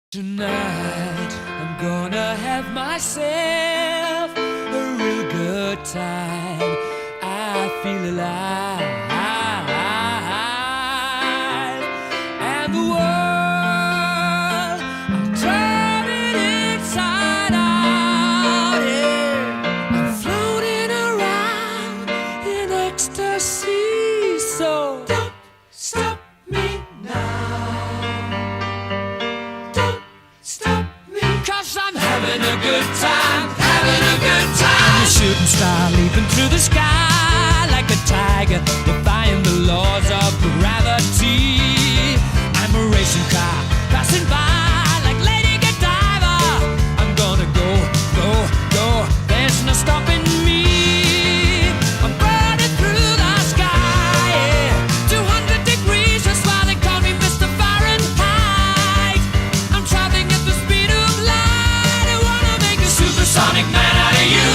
Tonight I'm gonna have myself a real good time. I feel alive, and the world I'm turning inside out. Yeah, I'm floating around in ecstasy. So don't stop me now. I'm having a good time, having a good time. I'm a shooting star leaping through the sky like a tiger, defying the laws of gravity. I'm a racing car passing by like Lady Godiva. I'm gonna go, go, go. There's no stopping me. I'm burning through the sky, yeah. 200 degrees, that's why they call me Mr. Fahrenheit. I'm traveling at the speed of light. Supersonic man out of you.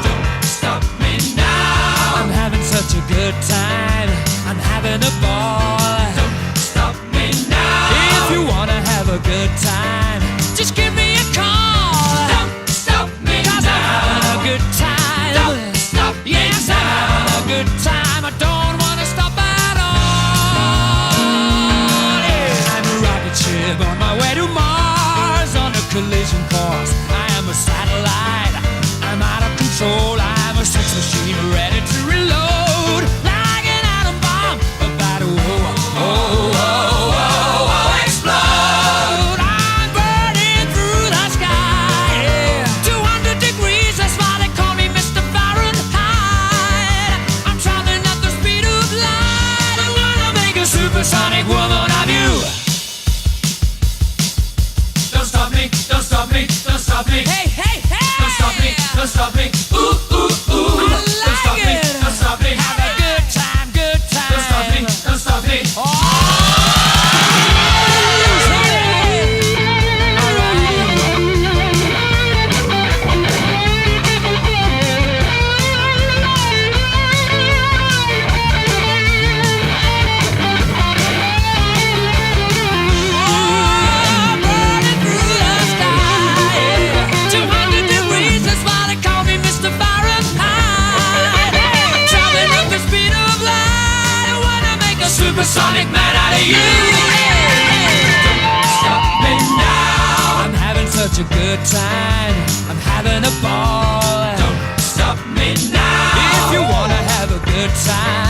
Don't stop me now. I'm having such a good time. I'm having a ball. Don't stop me now. If you wanna have a good time, just give me a call. Don't stop me now. 'Cause I'm having a good time. Don't stop me now. Yes, I'm having a good time. I don't wanna stop at all. Yeah. I'm a rocket ship on my way to Mars on a collision course. I'm a satellite, I'm out of control. I'm a sex machine ready to reload, like an atom bomb about to explode. I'm burning through the sky, yeah. 200 degrees, that's why they call me Mr. Fahrenheit. I'm traveling at the speed of light. I wanna make a supersonic woman of you. Don't stop me, don't stop me, don't stop me. Hey, hey, hey! Don't stop me, don't stop me. Ooh, ooh, ooh. I like don't stop me, don't stop me. Have a good time, good time. Don't stop me, don't stop me. Supersonic man out of you. Don't stop me now. I'm having such a good time. I'm having a ball. Don't stop me now. If you wanna have a good time,